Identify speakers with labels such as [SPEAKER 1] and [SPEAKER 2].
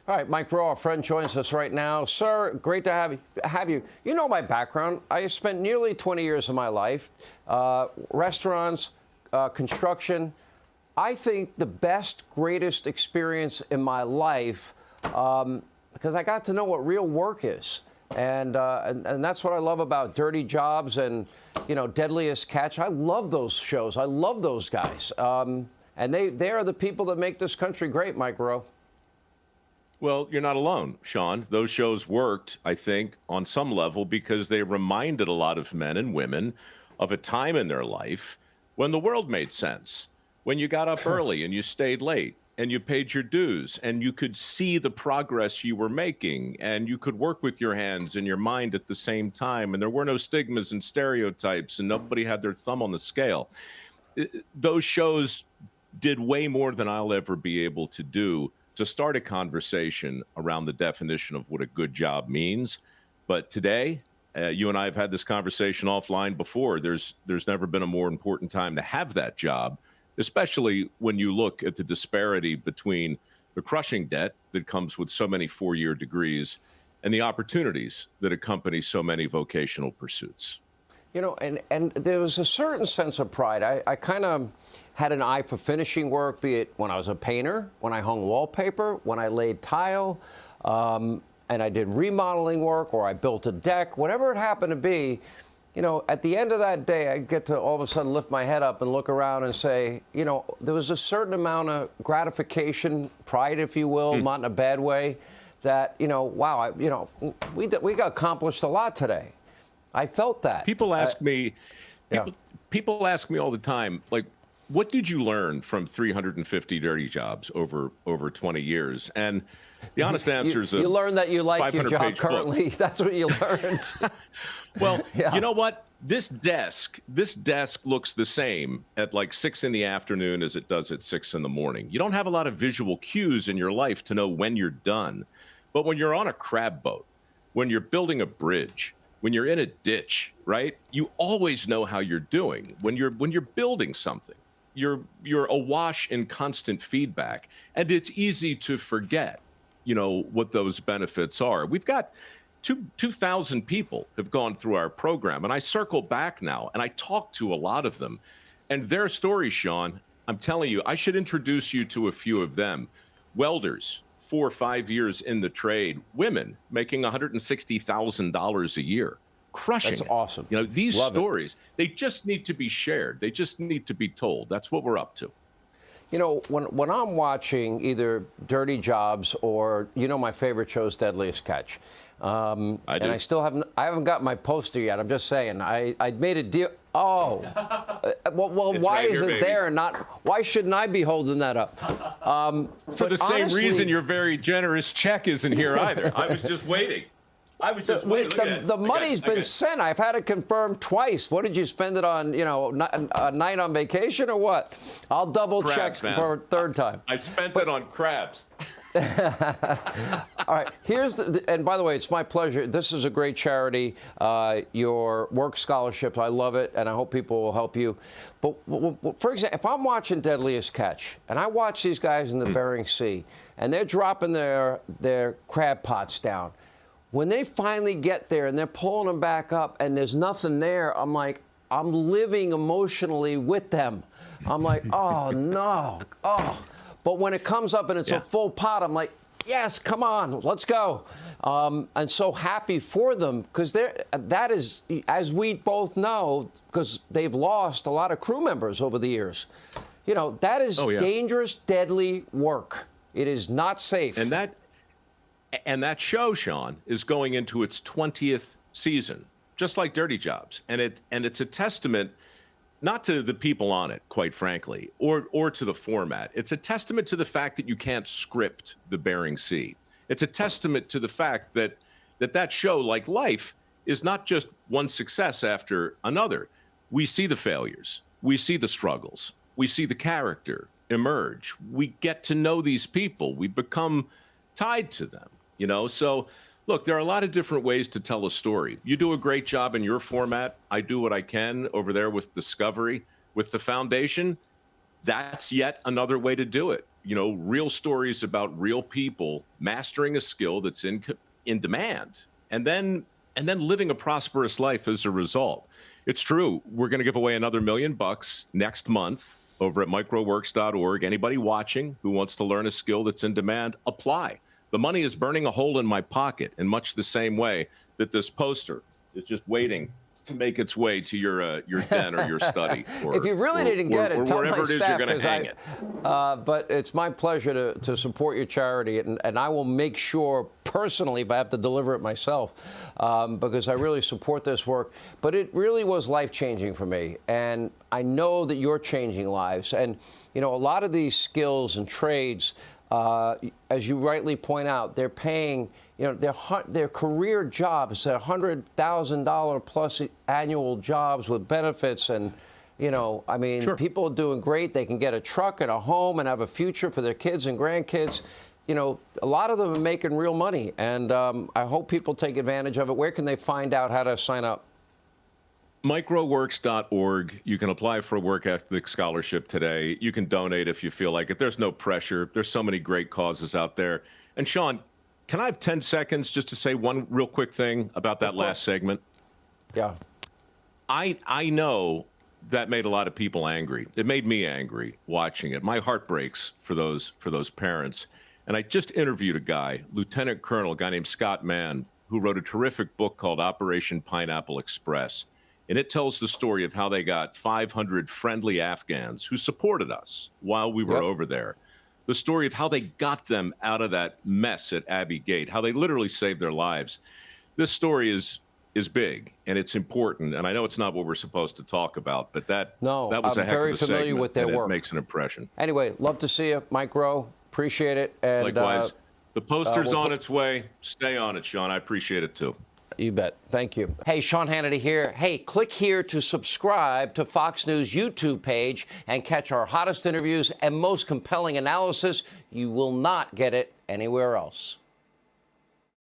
[SPEAKER 1] All right, Mike Rowe, our friend, joins us right now. Sir, great to have you. You know my background. I spent nearly 20 years of my life, restaurants, construction. I think the best, greatest experience in my life, because I got to know what real work is. And that's what I love about Dirty Jobs and, Deadliest Catch. I love those shows. I love those guys. And they are the people that make this country great, Mike Rowe.
[SPEAKER 2] Well, you're not alone, Sean. Those shows worked, I think, on some level because they reminded a lot of men and women of a time in their life when the world made sense, when you got up early and you stayed late and you paid your dues and you could see the progress you were making and you could work with your hands and your mind at the same time. And there were no stigmas and stereotypes and nobody had their thumb on the scale. Those shows did way more than I'll ever be able to do to start a conversation around the definition of what a good job means. But today, you and I have had this conversation offline before. There's never been a more important time to have that job, especially when you look at the disparity between the crushing debt that comes with so many four-year degrees and the opportunities that accompany so many vocational pursuits.
[SPEAKER 1] And there was a certain sense of pride. I kind of had an eye for finishing work, be it when I was a painter, when I hung wallpaper, when I laid tile, and I did remodeling work, or I built a deck, whatever it happened to be. At the end of that day, I get to all of a sudden lift my head up and look around and say, there was a certain amount of gratification, pride, if you will, not in a bad way, that, wow, we got accomplished a lot today. I felt that.
[SPEAKER 2] People ask me, people ask me all the time, like, what did you learn from 350 dirty jobs over 20 years? And the honest answer is
[SPEAKER 1] you learned that you like your job currently.
[SPEAKER 2] Book.
[SPEAKER 1] That's what you learned.
[SPEAKER 2] Well, you know what? This desk looks the same at like 6 in the afternoon as it does at 6 in the morning. You don't have a lot of visual cues in your life to know when you're done. But when you're on a crab boat, when you're building a bridge, when you're in a ditch, right? You always know how you're doing. When you're building something, you're awash in constant feedback, and it's easy to forget, what those benefits are. We've got 2,000 people have gone through our program, and I circle back now, and I talk to a lot of them, and their stories, Sean, I'm telling you, I should introduce you to a few of them. Welders, 4 or 5 years in the trade, women making $160,000 a year, crushing.
[SPEAKER 1] That's awesome.
[SPEAKER 2] These
[SPEAKER 1] Love
[SPEAKER 2] stories, they just need to be shared. They just need to be told. That's what we're up to.
[SPEAKER 1] When I'm watching either Dirty Jobs or, my favorite show is Deadliest Catch. I do. And I haven't got my poster yet. I'm just saying, I made a deal. Oh, well, why is it there and not? Why shouldn't I be holding that up?
[SPEAKER 2] For the same reason your very generous check isn't here either. I was just waiting.
[SPEAKER 1] The money's been sent. I've had it confirmed twice. What did you spend it on? A night on vacation or what? I'll double check for a third time.
[SPEAKER 2] I spent it on crabs.
[SPEAKER 1] All right, and by the way, it's my pleasure. This is a great charity, your work scholarships. I love it, and I hope people will help you. But for example, if I'm watching Deadliest Catch, and I watch these guys in the Bering Sea, and they're dropping their crab pots down, when they finally get there and they're pulling them back up and there's nothing there, I'm like, I'm living emotionally with them. I'm like, oh, no, oh. But when it comes up and it's a full pot, I'm like, yes, come on, let's go. And so happy for them, because that is, as we both know, because they've lost a lot of crew members over the years, that is dangerous, deadly work. It is not safe.
[SPEAKER 2] And that show, Sean, is going into its 20th season, just like Dirty Jobs. And it's a testament not to the people on it, quite frankly, or to the format. It's a testament to the fact that you can't script the Bering Sea. It's a testament to the fact that show, like life, is not just one success after another. We see the failures. We see the struggles. We see the character emerge. We get to know these people. We become tied to them. So look, there are a lot of different ways to tell a story. You do a great job in your format. I do what I can over there with Discovery. With the foundation, that's yet another way to do it. real stories about real people mastering a skill that's in demand, and then living a prosperous life as a result. It's true. We're going to give away another $1 million next month over at microworks.org. Anybody watching who wants to learn a skill that's in demand, apply. The money is burning a hole in my pocket in much the same way that this poster is just waiting to make its way to your den or your study. Or,
[SPEAKER 1] if you really didn't get it, tell
[SPEAKER 2] wherever
[SPEAKER 1] my
[SPEAKER 2] it is
[SPEAKER 1] staff,
[SPEAKER 2] you're going to hang it.
[SPEAKER 1] But it's my pleasure to support your charity, and I will make sure personally, if I have to deliver it myself, because I really support this work. But it really was life-changing for me, and I know that you're changing lives. And, a lot of these skills and trades, as you rightly point out, they're paying, their career jobs, $100,000 plus annual jobs with benefits. And,
[SPEAKER 2] Sure.
[SPEAKER 1] people are doing great. They can get a truck and a home and have a future for their kids and grandkids. A lot of them are making real money. And I hope people take advantage of it. Where can they find out how to sign up?
[SPEAKER 2] Microworks.org. You can apply for a work ethic scholarship today. You can donate if you feel like it. There's no pressure. There's so many great causes out there. And Sean, can I have 10 seconds just to say one real quick thing about that last segment?
[SPEAKER 1] Yeah.
[SPEAKER 2] I know that made a lot of people angry. It made me angry watching it. My heart breaks for those parents. And I just interviewed a guy, Lieutenant Colonel, a guy named Scott Mann, who wrote a terrific book called Operation Pineapple Express. And it tells the story of how they got 500 friendly Afghans who supported us while we were over there. The story of how they got them out of that mess at Abbey Gate, how they literally saved their lives. This story is big and it's important. And I know it's not what we're supposed to talk about, but that was a heck of a segment,
[SPEAKER 1] familiar with their work.
[SPEAKER 2] It makes an impression.
[SPEAKER 1] Anyway, love to see you, Mike Rowe. Appreciate it. And,
[SPEAKER 2] likewise. The poster's on its way. Stay on it, Sean. I appreciate it, too.
[SPEAKER 1] You bet. Thank you. Hey, Sean Hannity here. Hey, click here to subscribe to Fox News YouTube page and catch our hottest interviews and most compelling analysis. You will not get it anywhere else.